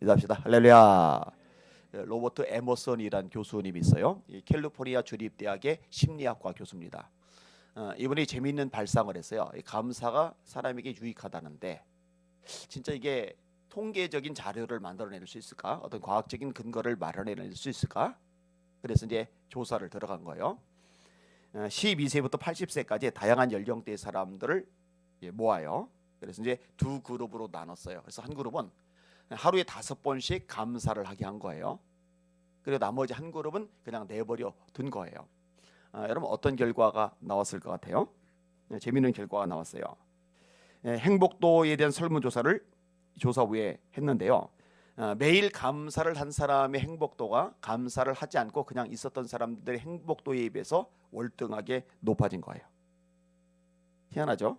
인사합시다. 할렐루야. 로버트 에머슨이란 교수님이 있어요. 캘리포니아 주립대학의 심리학과 교수입니다. 이분이 재미있는 발상을 했어요. 감사가 사람에게 유익하다는데 진짜 이게 통계적인 자료를 만들어낼 수 있을까? 어떤 과학적인 근거를 마련해낼 수 있을까? 그래서 이제 조사를 들어간 거예요. 12세부터 80세까지 다양한 연령대의 사람들을 모아요. 그래서 이제 두 그룹으로 나눴어요. 그래서 한 그룹은 하루에 5번씩 감사를 하게 한 거예요. 그리고 나머지 한 그룹은 그냥 내버려 둔 거예요. 여러분 어떤 결과가 나왔을 것 같아요? 재미있는 결과가 나왔어요. 행복도에 대한 설문조사를 조사 후에 했는데요. 매일 감사를 한 사람의 행복도가 감사를 하지 않고 그냥 있었던 사람들의 행복도에 비해서 월등하게 높아진 거예요. 희한하죠?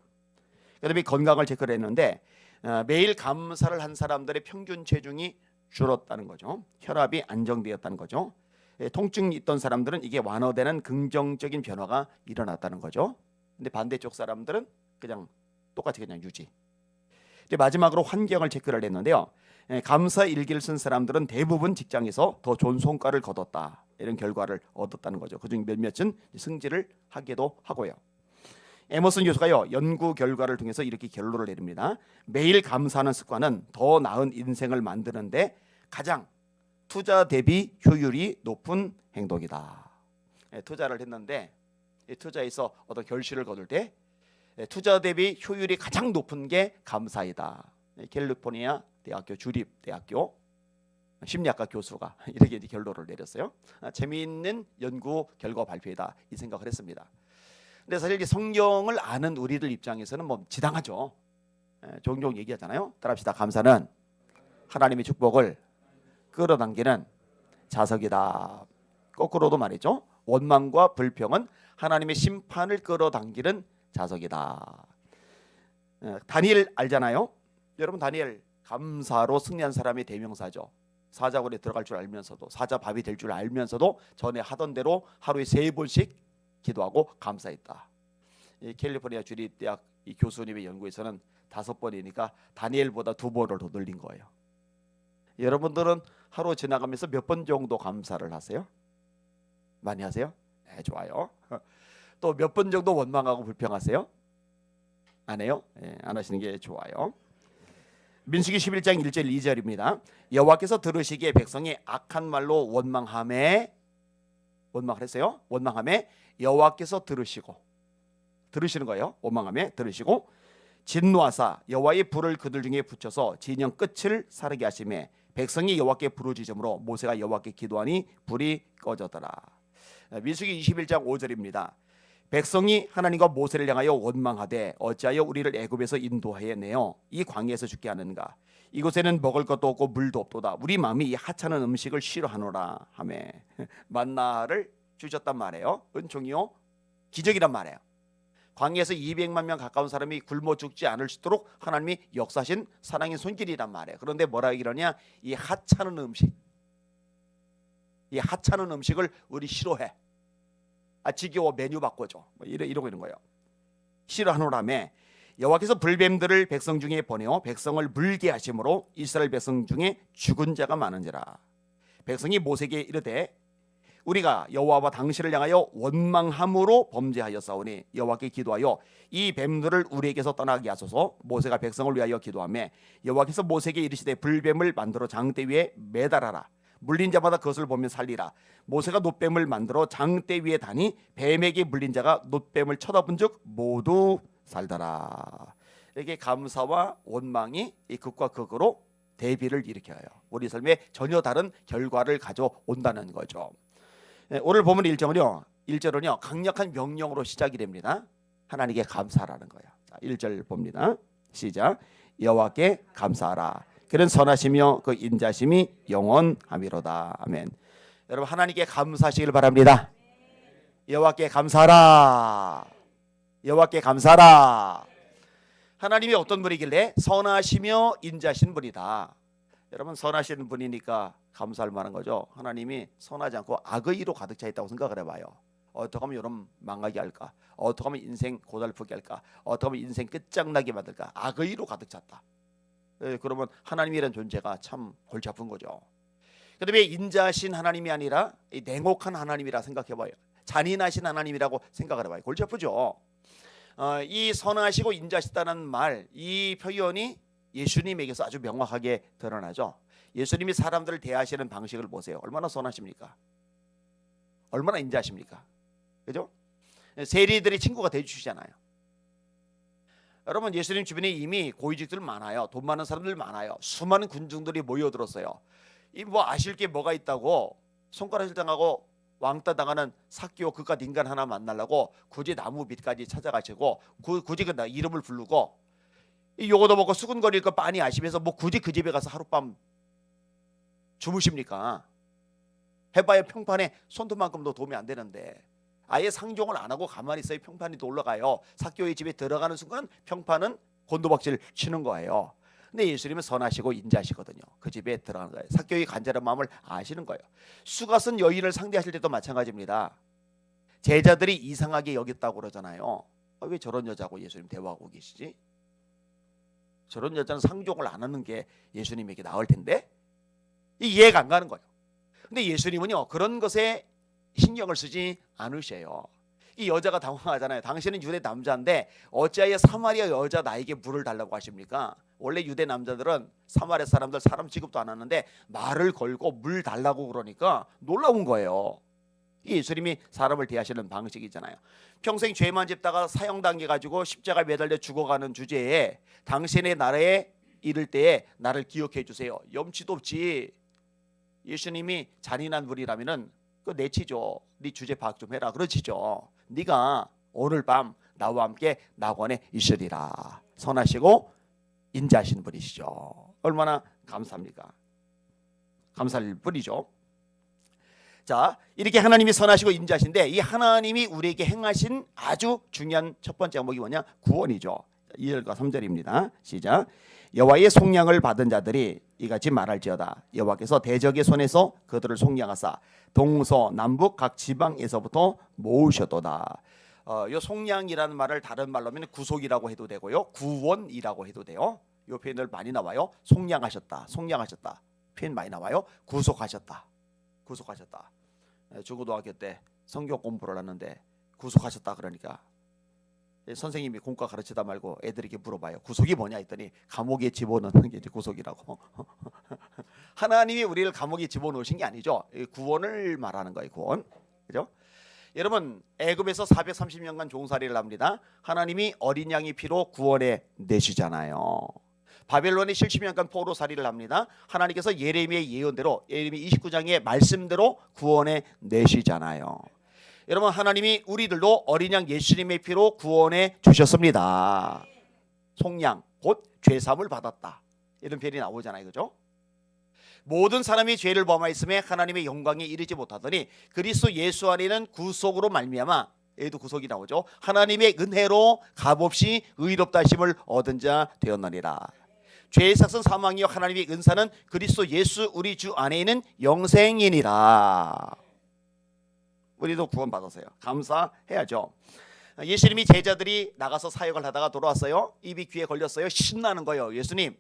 그다음에 건강을 체크를 했는데 매일 감사를 한 사람들의 평균 체중이 줄었다는 거죠. 혈압이 안정되었다는 거죠. 통증이 있던 사람들은 이게 완화되는 긍정적인 변화가 일어났다는 거죠. 근데 반대쪽 사람들은 그냥 똑같이 그냥 유지. 이제 마지막으로 환경을 체크를 했는데요. 감사 일기를 쓴 사람들은 대부분 직장에서 더 좋은 성과를 거뒀다. 이런 결과를 얻었다는 거죠. 그중 몇몇은 승진을 하기도 하고요. 에머슨 교수가요 연구 결과를 통해서 이렇게 결론을 내립니다. 매일 감사하는 습관은 더 나은 인생을 만드는데 가장 투자 대비 효율이 높은 행동이다. 투자를 했는데 투자에서 어떤 결실을 거둘 때 투자 대비 효율이 가장 높은 게 감사이다. 캘리포니아 대학교 주립대학교 심리학과 교수가 이렇게 결론을 내렸어요. 재미있는 연구 결과 발표이다 이 생각을 했습니다. 근데 사실 이게 성경을 아는 우리들 입장에서는 뭐 지당하죠. 종종 얘기하잖아요. 따라합시다. 감사는 하나님의 축복을 끌어당기는 자석이다. 거꾸로도 말이죠. 원망과 불평은 하나님의 심판을 끌어당기는 자석이다. 다니엘 알잖아요. 여러분 다니엘 감사로 승리한 사람의 대명사죠. 사자굴에 들어갈 줄 알면서도 사자밥이 될 줄 알면서도 전에 하던 대로 하루에 3번씩 기도하고 감사했다. 이 캘리포니아 주립대학 이 교수님의 연구에서는 5번이니까 다니엘보다 2번을 더 늘린 거예요. 여러분들은 하루 지나가면서 몇 번 정도 감사를 하세요? 많이 하세요? 네, 좋아요. 또 몇 번 정도 원망하고 불평하세요? 안 해요? 네, 안 하시는 게 좋아요. 민수기 11장 1절 2절입니다. 여호와께서 들으시기에 백성이 악한 말로 원망을 했어요. 원망함에 여호와께서 들으시는 거예요. 원망함에 들으시고 진노하사 여호와의 불을 그들 중에 붙여서 진영 끝을 사르게 하시매 백성이 여호와께 부르짖음으로 모세가 여호와께 기도하니 불이 꺼졌더라. 민수기 21장 5절입니다. 백성이 하나님과 모세를 향하여 원망하되 어찌하여 우리를 애굽에서 인도하여 내어 이 광야에서 죽게 하는가. 이곳에는 먹을 것도 없고 물도 없도다. 우리 마음이 이 하찮은 음식을 싫어하노라 하매 만나를 주셨단 말이에요. 은총이요 기적이란 말이에요. 광야에서 200만 명 가까운 사람이 굶어 죽지 않을 수 있도록 하나님이 역사하신 사랑의 손길이란 말이에요. 그런데 뭐라 이러냐, 이 하찮은 음식을 우리 싫어해. 지겨워 메뉴 바꿔줘. 뭐 이러고 있는 거예요. 싫어하노라며 여호와께서 불뱀들을 백성 중에 보내어 백성을 물게 하심으로 이스라엘 백성 중에 죽은 자가 많은지라. 백성이 모세에게 이르되 우리가 여호와와 당신을 향하여 원망함으로 범죄하였사오니 여호와께 기도하여 이 뱀들을 우리에게서 떠나게 하소서. 모세가 백성을 위하여 기도하며 여호와께서 모세에게 이르시되 불뱀을 만들어 장대 위에 매달아라. 물린 자마다 그것을 보면 살리라. 모세가 놋뱀을 만들어 장대 위에 다니 뱀에게 물린 자가 놋뱀을 쳐다본즉 모두 살더라. 이렇게 감사와 원망이 이 극과 극으로 대비를 일으켜요. 우리 삶에 전혀 다른 결과를 가져온다는 거죠. 오늘 보면 1절은요 강력한 명령으로 시작이 됩니다. 하나님께 감사하라는 거예요. 자, 1절 봅니다. 시작. 여호와께 감사하라. 그는 선하시며 그 인자심이 영원하미로다. 아멘. 여러분 하나님께 감사하시길 바랍니다. 여호와께 감사하라. 여호와께 감사하라. 하나님이 어떤 분이길래 선하시며 인자신 분이다. 여러분 선하신 분이니까 감사할 만한 거죠. 하나님이 선하지 않고 악의로 가득 차 있다고 생각을 해봐요. 어떻게 하면 여러분 망하게 할까? 어떻게 하면 인생 고달프게 할까? 어떻게 하면 인생 끝장나게 만들까? 악의로 가득 찼다. 그러면 하나님이라는 존재가 참 골치 아픈 거죠. 그다음에 인자하신 하나님이 아니라 냉혹한 하나님이라 생각해봐요. 잔인하신 하나님이라고 생각을 해봐요. 골치 아프죠. 이 선하시고 인자하시다는 말, 이 표현이 예수님에게서 아주 명확하게 드러나죠. 예수님이 사람들을 대하시는 방식을 보세요. 얼마나 선하십니까? 얼마나 인자하십니까? 그죠? 세리들이 친구가 되어주시잖아요. 여러분, 예수님 주변에 이미 고위직들 많아요. 돈 많은 사람들 많아요. 수많은 군중들이 모여들었어요. 이 뭐 아실 게 뭐가 있다고 손가락질 당하고 왕따 당하는 삭개오 그깟 인간 하나 만나려고 굳이 나무 밑까지 찾아가시고 굳이 그 이름을 부르고 요거도 먹고 수근거릴 거 빤히 아시면서 뭐 굳이 그 집에 가서 하룻밤 주무십니까? 해봐야 평판에 손톱만큼도 도움이 안 되는데 아예 상종을 안 하고 가만히 있어요. 평판이 또 올라가요. 삭개오의 집에 들어가는 순간 평판은 곤두박질 치는 거예요. 근데 예수님은 선하시고 인자하시거든요. 그 집에 들어가는 거예요. 삭개오의 간절한 마음을 아시는 거예요. 수가 쓴 여인을 상대하실 때도 마찬가지입니다. 제자들이 이상하게 여겼다고 그러잖아요. 왜 저런 여자하고 예수님 대화하고 계시지? 저런 여자는 상종을 안 하는 게 예수님에게 나을 텐데 이해가 안 가는 거예요. 근데 예수님은요 그런 것에 신경을 쓰지 않으셔요. 이 여자가 당황하잖아요. 당신은 유대 남자인데 어찌하여 사마리아 여자 나에게 물을 달라고 하십니까? 원래 유대 남자들은 사마리아 사람들 사람 취급도 안 하는데 말을 걸고 물 달라고 그러니까 놀라운 거예요. 예수님이 사람을 대하시는 방식이잖아요. 평생 죄만 짓다가 사형당해가지고 십자가 매달려 죽어가는 주제에 당신의 나라에 이를 때에 나를 기억해 주세요. 염치도 없지. 예수님이 잔인한 분이라면은 그 내치죠. 네 주제 파악 좀 해라. 그러지죠. 네가 오늘 밤 나와 함께 낙원에 있으리라. 선하시고 인자하신 분이시죠. 얼마나 감사합니까? 감사할 뿐이죠. 자, 이렇게 하나님이 선하시고 인자하신데 이 하나님이 우리에게 행하신 아주 중요한 첫 번째 항목이 뭐냐? 구원이죠. 2절과 3절입니다. 시작. 여호와의 속량을 받은 자들이 이같이 말할지어다. 여호와께서 대적의 손에서 그들을 속량하사 동서남북 각 지방에서부터 모으셨도다. 요 속량이라는 말을 다른 말로 하면 구속이라고 해도 되고요, 구원이라고 해도 돼요. 요 표현들 많이 나와요. 속량하셨다, 속량하셨다 표현 많이 나와요. 구속하셨다, 구속하셨다. 중고등학교 때 성경 공부를 하는데 구속하셨다 그러니까 선생님이 공과 가르치다 말고 애들에게 물어봐요. 구속이 뭐냐 했더니 감옥에 집어넣는 게 이제 구속이라고. 하나님이 우리를 감옥에 집어넣으신 게 아니죠. 구원을 말하는 거예요. 구원. 그죠? 여러분, 애굽에서 430년간 종살이를 합니다. 하나님이 어린 양의 피로 구원해 내시잖아요. 바벨론에 70년간 포로살이를 합니다. 하나님께서 예레미야의 예언대로 예레미야 29장의 말씀대로 구원해 내시잖아요. 여러분, 하나님이 우리들도 어린 양 예수님의 피로 구원해 주셨습니다. 속량, 곧 죄사함을 받았다. 이런 표현이 나오잖아요. 그죠? 모든 사람이 죄를 범하였음에 하나님의 영광에 이르지 못하더니 그리스도 예수 안에는 구속으로 말미암아, 얘도 구속이 나오죠. 하나님의 은혜로 값없이 의롭다 하심을 얻은 자 되었느니라. 죄의 삭은 사망이요 하나님의 은사는 그리스도 예수 우리 주 안에 있는 영생이니라. 우리도 구원받았어요. 감사해야죠. 예수님이 제자들이 나가서 사역을 하다가 돌아왔어요. 입이 귀에 걸렸어요. 신나는 거예요. 예수님.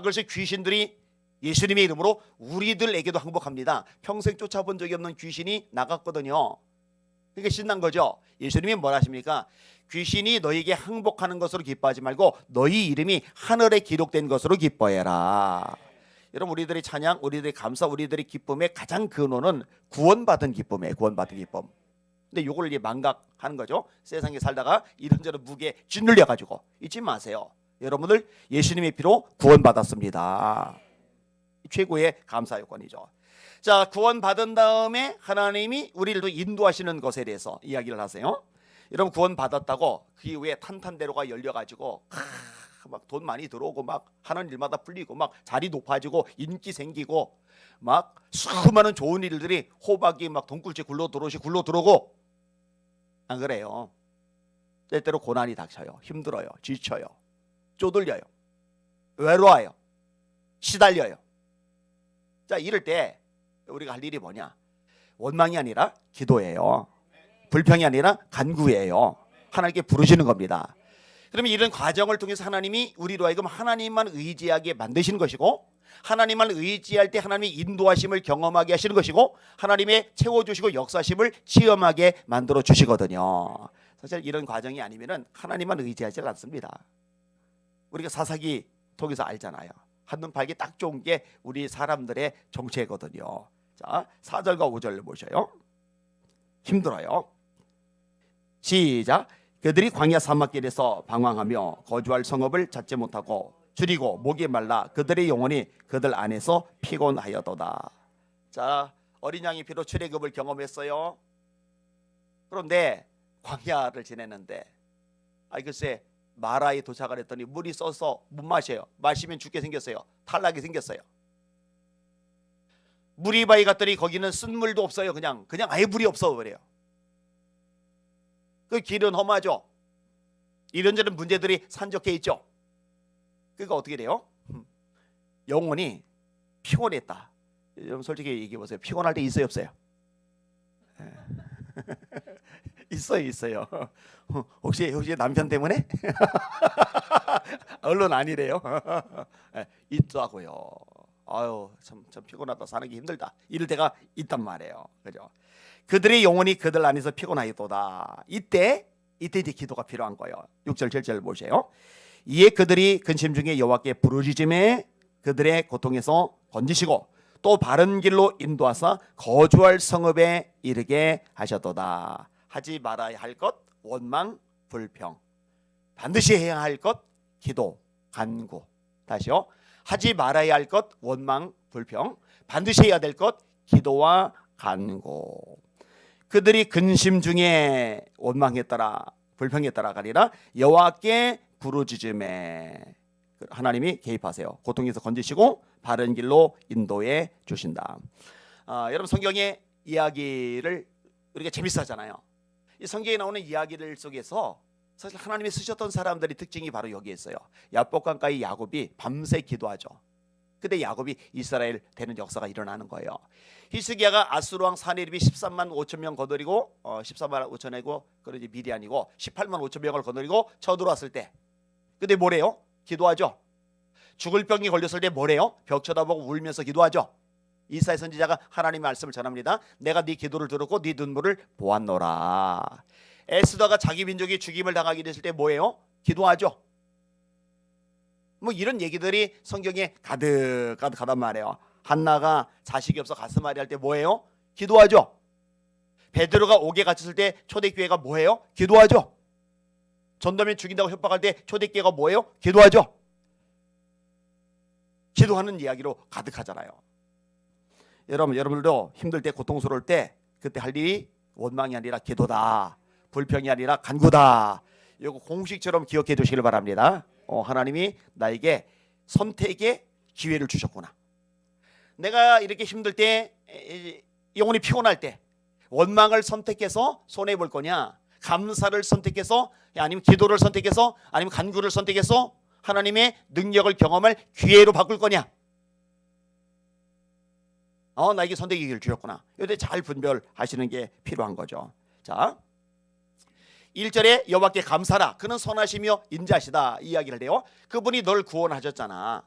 그래서 귀신들이 예수님의 이름으로 우리들에게도 항복합니다. 평생 쫓아본 적이 없는 귀신이 나갔거든요. 그러니까 신난 거죠. 예수님이 뭐라 하십니까? 귀신이 너에게 항복하는 것으로 기뻐하지 말고 너희 이름이 하늘에 기록된 것으로 기뻐해라. 여러분, 우리들의 찬양, 우리들의 감사, 우리들의 기쁨의 가장 근원은 구원받은 기쁨이에요. 구원받은 기쁨. 근데 이걸 이제 망각하는 거죠. 세상에 살다가 이런저런 무게에 짓눌려 가지고 잊지 마세요. 여러분들 예수님의 피로 구원받았습니다. 최고의 감사 요건이죠. 자, 구원받은 다음에 하나님이 우리를 인도하시는 것에 대해서 이야기를 하세요. 여러분, 구원받았다고 그 이후에 탄탄대로가 열려가지고 막 돈 많이 들어오고 막 하는 일마다 풀리고 막 자리 높아지고 인기 생기고 막 수많은 좋은 일들이 호박이 막 동굴째 굴러 들어오고 안 그래요. 때때로 고난이 닥쳐요. 힘들어요. 지쳐요. 쪼들려요. 외로워요. 시달려요. 자, 이럴 때 우리가 할 일이 뭐냐? 원망이 아니라 기도예요. 불평이 아니라 간구예요. 하나님께 부르시는 겁니다. 그러면 이런 과정을 통해서 하나님이 우리로 하여금 하나님만 의지하게 만드시는 것이고, 하나님만 의지할 때 하나님의 인도하심을 경험하게 하시는 것이고, 하나님의 채워주시고 역사심을 체험하게 만들어 주시거든요. 사실 이런 과정이 아니면은 하나님만 의지하지 않습니다. 우리가 사사기 통해서 알잖아요. 한눈 팔기 딱 좋은 게 우리 사람들의 정체거든요. 자, 4절과 5절 보셔요. 힘들어요. 시작. 그들이 광야 사막길에서 방황하며 거주할 성읍을 찾지 못하고 줄이고 목이 말라 그들의 영혼이 그들 안에서 피곤하여도다. 자, 어린 양의 피로 출애굽을 경험했어요. 그런데 광야를 지내는데 글쎄 마라에 도착을 했더니 물이 써서 못 마셔요. 마시면 죽게 생겼어요. 탈락이 생겼어요. 무리바위 갔더니 거기는 쓴물도 없어요. 그냥 아예 물이 없어 그래요. 그 길은 험하죠. 이런저런 문제들이 산적해 있죠. 그러니까 어떻게 돼요? 영혼이 피곤했다. 여러분 솔직히 얘기해 보세요. 피곤할 때 있어요, 없어요? 있어요. 혹시 남편 때문에? 언론 아니래요. 있다고요. 아유 참 피곤하다. 사는 게 힘들다. 이럴 때가 있단 말이에요. 그죠? 그들의 영혼이 그들 안에서 피곤하였도다. 이때 이제 기도가 필요한 거예요. 6절 7절 보세요. 이에 그들이 근심 중에 여호와께 부르짖음에 그들의 고통에서 건지시고 또 바른 길로 인도하사 거주할 성읍에 이르게 하셨도다. 하지 말아야 할 것 원망 불평, 반드시 해야 할 것 기도 간구. 다시요. 하지 말아야 할 것 원망 불평, 반드시 해야 될 것 기도와 간구. 그들이 근심 중에 원망했더라 불평했더라가 아니라 여호와께 부르짖음에 하나님이 개입하세요. 고통에서 건지시고 바른 길로 인도해 주신다. 여러분 성경의 이야기를 우리가 재밌어 하잖아요. 이 성경에 나오는 이야기들 속에서 사실 하나님이 쓰셨던 사람들의 특징이 바로 여기에 있어요. 야복강가의 야곱이 밤새 기도하죠. 그때 야곱이 이스라엘 되는 역사가 일어나는 거예요. 히스기야가 아수르 왕 사네립이 13만 5천 명 거느리고 14만 5천이고 그러지 미디안이고 18만 5천 명을 거느리고 쳐들어왔을 때 근데 뭐래요? 기도하죠. 죽을 병이 걸렸을 때 뭐래요? 벽 쳐다보고 울면서 기도하죠. 이사야 선지자가 하나님의 말씀을 전합니다. 내가 네 기도를 들었고 네 눈물을 보았노라. 에스더가 자기 민족이 죽임을 당하게 됐을 때 뭐예요? 기도하죠. 뭐 이런 얘기들이 성경에 가득하단 말이에요. 한나가 자식이 없어 가슴앓이 할 때 뭐예요? 기도하죠. 베드로가 옥에 갇혔을 때 초대교회가 뭐예요? 기도하죠. 전도면 죽인다고 협박할 때 초대교회가 뭐예요? 기도하죠. 기도하는 이야기로 가득하잖아요. 여러분들도 힘들 때 고통스러울 때 그때 할 일이 원망이 아니라 기도다. 불평이 아니라 간구다. 이거 공식처럼 기억해 두시길 바랍니다. 하나님이 나에게 선택의 기회를 주셨구나. 내가 이렇게 힘들 때 영혼이 피곤할 때 원망을 선택해서 손해볼 거냐, 감사를 선택해서 아니면 기도를 선택해서 아니면 간구를 선택해서 하나님의 능력을 경험할 기회로 바꿀 거냐. 나에게 선택의 기회를 주셨구나. 이때 잘 분별하시는 게 필요한 거죠. 자, 1절에 여호와께 감사라 그는 선하시며 인자하시다 이야기를 해요. 그분이 널 구원하셨잖아.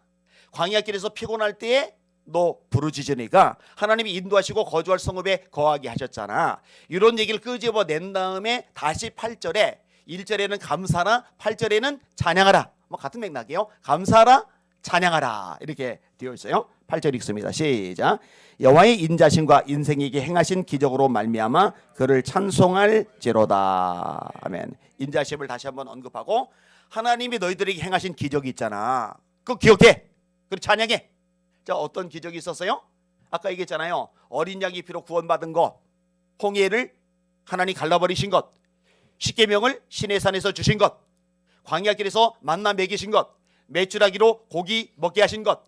광야길에서 피곤할 때에 너 부르짖으니까 하나님이 인도하시고 거주할 성읍에 거하게 하셨잖아. 이런 얘기를 끄집어낸 다음에 다시 8절에 1절에는 감사라 8절에는 찬양하라. 뭐 같은 맥락이에요. 감사라 찬양하라 이렇게 되어 있어요. 8절 읽습니다. 시작. 여호와의 인자심과 인생에게 행하신 기적으로 말미암아 그를 찬송할지로다. 아멘. 인자심을 다시 한번 언급하고 하나님이 너희들에게 행하신 기적이 있잖아. 그거 기억해. 그리고 찬양해. 자, 어떤 기적이 있었어요? 아까 얘기했잖아요. 어린 양의 피로 구원받은 것, 홍해를 하나님 갈라버리신 것, 십계명을 시내산에서 주신 것, 광야길에서 만나 먹이신 것, 메추라기로 고기 먹게 하신 것,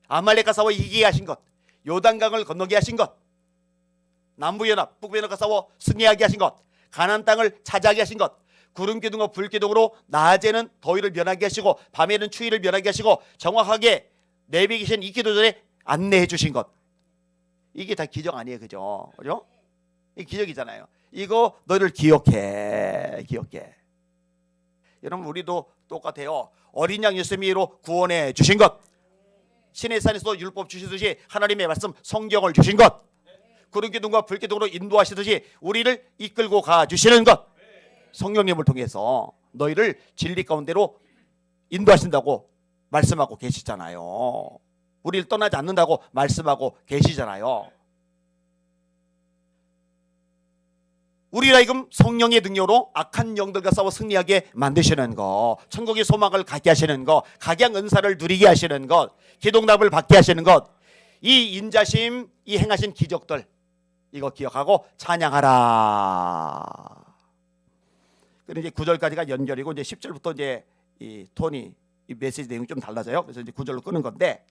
아말렉과 싸워 이기게 하신 것, 요단강을 건너게 하신 것, 남부연합 북부연합과 싸워 승리하게 하신 것, 가나안 땅을 차지하게 하신 것, 구름기둥과 불기둥으로 낮에는 더위를 면하게 하시고 밤에는 추위를 면하게 하시고 정확하게 내비게이션 있기도 전에 안내해 주신 것. 이게 다 기적 아니에요, 그죠? 그죠? 이게 기적이잖아요. 이거 너희들 기억해. 여러분 우리도 똑같아요. 어린 양 예수님으로 구원해 주신 것, 시내산에서 율법 주시듯이 하나님의 말씀 성경을 주신 것, 구름기둥과 불기둥으로 인도하시듯이 우리를 이끌고 가주시는 것, 성령님을 통해서 너희를 진리 가운데로 인도하신다고 말씀하고 계시잖아요. 우리를 떠나지 않는다고 말씀하고 계시잖아요. 우리가 지금 성령의 능력으로 악한 영들과 싸워 승리하게 만드시는 것, 천국의 소망을 갖게 하시는 것, 각양 은사를 누리게 하시는 것, 기도응답을 받게 하시는 것, 이 인자심, 이 행하신 기적들, 이거 기억하고 찬양하라. 그리고 이제 9절까지가 연결이고, 이제 10절부터 이제 이 톤이, 이 메시지 내용이 좀 달라져요. 그래서 이제 9절로 끄는 건데,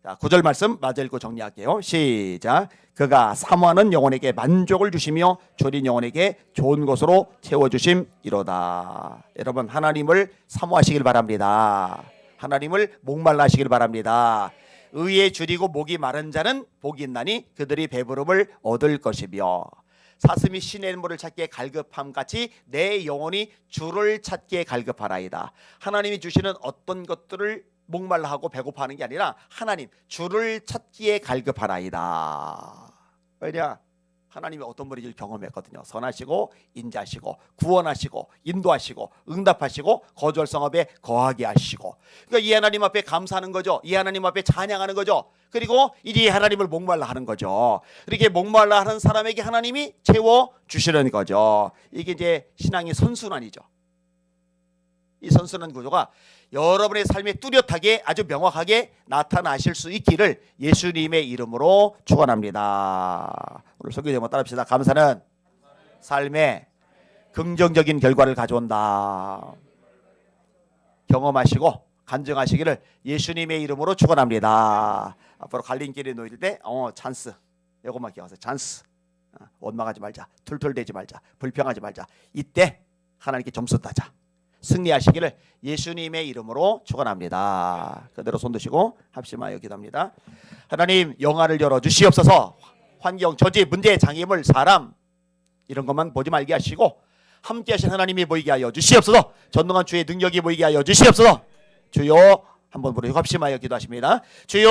자, 9절 말씀 마저 읽고 정리할게요. 시작. 그가 사모하는 영혼에게 만족을 주시며 졸인 영혼에게 좋은 것으로 채워주심이로다. 여러분, 하나님을 사모하시길 바랍니다. 하나님을 목말라 하시길 바랍니다. 의에 줄이고 목이 마른 자는 복이 있나니 그들이 배부름을 얻을 것이며, 사슴이 시냇 물을 찾기에 갈급함 같이 내 영혼이 주를 찾기에 갈급하나이다. 하나님이 주시는 어떤 것들을 목말라 하고 배고파하는 게 아니라 하나님 주를 찾기에 갈급하나이다. 왜냐? 하나님이 어떤 분인지를 경험했거든요. 선하시고 인자하시고 구원하시고 인도하시고 응답하시고 거주할 성읍에 거하게 하시고, 그러니까 이 하나님 앞에 감사하는 거죠. 이 하나님 앞에 찬양하는 거죠. 그리고 이제 하나님을 목말라 하는 거죠. 이렇게 목말라 하는 사람에게 하나님이 채워주시는 거죠. 이게 이제 신앙의 선순환이죠. 이 선순환 구조가 여러분의 삶에 뚜렷하게 아주 명확하게 나타나실 수 있기를 예수님의 이름으로 축원합니다. 오늘 설교 제목 따라합시다. 감사는 삶에 긍정적인 결과를 가져온다. 경험하시고 간증하시기를 예수님의 이름으로 축원합니다. 앞으로 갈림길에 놓일 때 찬스, 이것만 기억하세요. 찬스. 원망하지 말자, 툴툴대지 말자, 불평하지 말자. 이때 하나님께 점수 따자, 승리하시기를 예수님의 이름으로 축원합니다. 그대로 손 드시고 합심하여 기도합니다. 하나님, 영화를 열어주시옵소서. 환경, 처지, 문제, 장애물, 사람 이런 것만 보지 말게 하시고 함께 하신 하나님이 보이게 하여 주시옵소서. 전능한 주의 능력이 보이게 하여 주시옵소서. 주여, 한번 부르시고 합심하여 기도하십니다. 주여,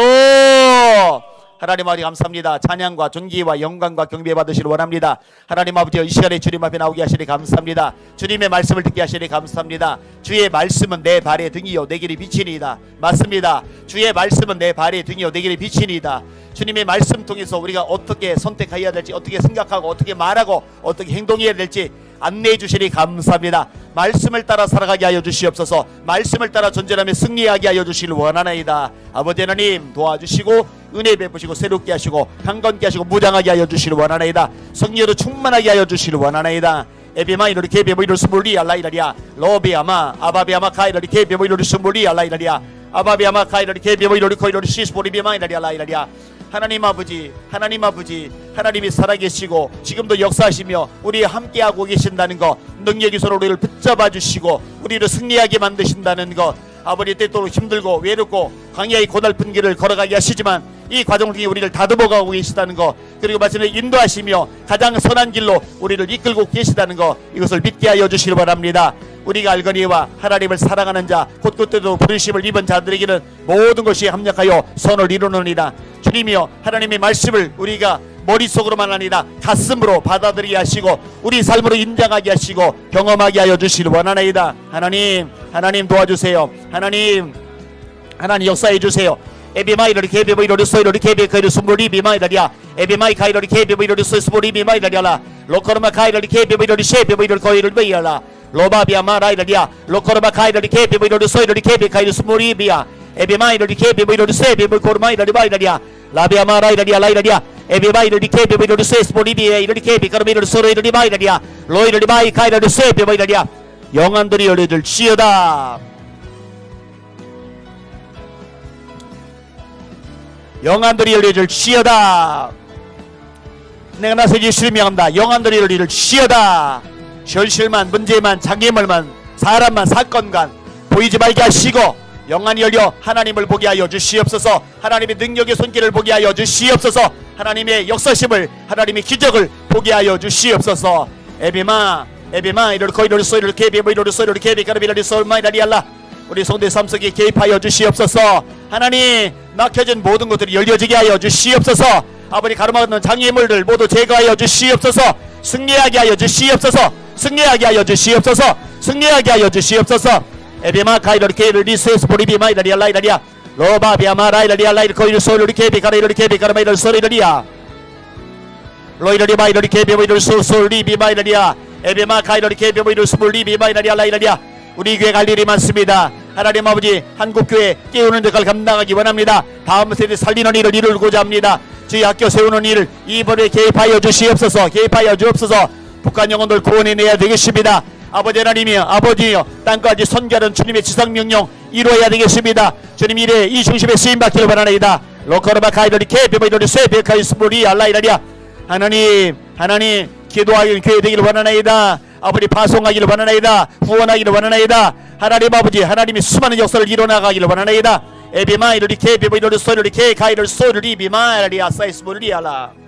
하나님 아버지 감사합니다. 찬양과 존귀와 영광과 경배 받으시길 원합니다. 하나님 아버지, 이 시간에 주님 앞에 나오게 하시니 감사합니다. 주님의 말씀을 듣게 하시니 감사합니다. 주의 말씀은 내 발의 등이요 내 길이 빛이니이다. 맞습니다. 주의 말씀은 내 발의 등이요 내 길이 빛이니이다. 주님의 말씀 통해서 우리가 어떻게 선택해야 될지, 어떻게 생각하고 어떻게 말하고 어떻게 행동해야 될지 안내해 주시니 감사합니다. 말씀을 따라 살아가게 하여 주시옵소서. 말씀을 따라 존재하며 승리하게 하여 주시길 원하나이다. 아버지 하나님, 도와주시고 은혜 베푸시고 새롭게 하시고 강건케 하시고 무장하게 하여 주시길 원하나이다. 성령으로 충만하게 하여 주시길 원하나이다. 에비마 이르리 케베모 이르 스물리 알라이라리아 로비아마 아바비아마 카이르리 케베모 이르 스물리 알라이라리아 아바비아마 카이르리 케베모 이르리 코이르리 시스포리비마 이라리아 라이라리아. 하나님 아버지, 하나님 아버지, 하나님이 살아계시고 지금도 역사하시며 우리 함께하고 계신다는 것, 능력이 서로 우리를 붙잡아 주시고 우리를 승리하게 만드신다는 것, 아버지 때때로 힘들고 외롭고 광야의 고달픈 길을 걸어가게 하시지만 이 과정 중에 우리를 다듬어가고 계시다는 것, 그리고 말씀을 인도하시며 가장 선한 길로 우리를 이끌고 계시다는 것, 이것을 믿게 하여 주시기 바랍니다. 우리가 알거니와 하나님을 사랑하는 자 곧 그때도 부르심을 입은 자들에게는 모든 것이 합력하여 선을 이루느니라. 주님이여, 하나님의 말씀을 우리가 머릿속으로만 아니라 가슴으로 받아들이게 하시고 우리 삶으로 인정하게 하시고 경험하게 하여 주시길 원하나이다. 하나님 도와주세요. 하나님 역사해 주세요. 에비마이러리 케베모 이러리 소이러리 케베 카이르 스몰리 비마이라리아 에비마이 카이러리 케베모 이러리 소이 스몰리 비마이라리아라 로커르마 카이러리 케베모 이러리 셰베모 이러리 코이르 베이알라 로바비아마 라이라리아 로커르마 카이러리 케베모 이러리 소이러리 케베 카이르 스몰리 비아 에비마이러리 케베모 이러리 세베모 코르마이라리 바이라리아 라비아마 라이라리아 라이라리아 에비마이러리 케베모 이러리 소이 스몰리 비에 이러리 케베 카르메 이러리 소로 이러리 바이라리아 로이러리 바이 카이러리 세베모 이라리아. 영안들이 열려줄 지어다. 영안들이 열려줄 지어다. 내가 나서 예수를 명합니다. 영안들이 열려줄 지어다. 현실만, 문제만, 장애물만, 사람만, 사건만 보이지 말게 하시고 영안이 열려 하나님을 보게 하여 주시옵소서. 하나님의 능력의 손길을 보게 하여 주시옵소서. 하나님의 역사심을, 하나님의 기적을 보게 하여 주시옵소서. 에비마 에비마 이럴 거이럴 소이럴 케비 뭐 이럴 소이럴 케비 가르비라리 솔마이라리알라 우리 성대 삶속에 개입하여 주시옵소서. 하나님 막혀진 모든 것들이 열려지게 하여 주시옵소서. 아버지 가로막는 장애물들 모두 제거하여 주시옵소서. 승리하게 하여 주시옵소서. 승리하게 하여 주시옵소서. 승리하게 하여 주시옵소서. 에비마 카이럴 케이를 리스에스 보리비마 이라리알라 이라리아 로바 비아마라 이라리알라 이럴 거이럴 소이럴 케비 가르 이럴 케비 가르마 이럴 소이라리아 로이러리 마이러리 케비 뭐 이럴 소리비 마이러리아 에비마 카이러리 케비 뭐 이럴 스몰리비 마이러리알라 이라리아 우리 교회 갈 일이 많습니다. 하나님 아버지 한국교회 깨우는 역할 감당하기 원합니다. 다음 세대 살리는 일을 이루고자 합니다. 저희 학교 세우는 일을 이번에 개입하여 주시옵소서. 개입하여 주옵소서. 북한 영혼들 구원해내야 되겠습니다. 아버지 하나님이여 아버지여 땅까지 선교하는 주님의 지상명령 이루어야 되겠습니다. 주님 이래 이 중심에 쓰임받기를 원하나이다. 로커르마 카이러리 케비버이러리 세베카이 스몰리 알라이라리아 하나님 기도하기를 교회 되기를 원하나이다. 아버지 파송하기를 원하나이다. 후원하기를 원하나이다. 하나님 아버지 하나님이 수많은 역사를 이뤄나가기를 원하나이다. 에비마 이러리 케비버 이러리 소리리 케 카이를 소리리 비마 이러리 아사이스 몰리 알라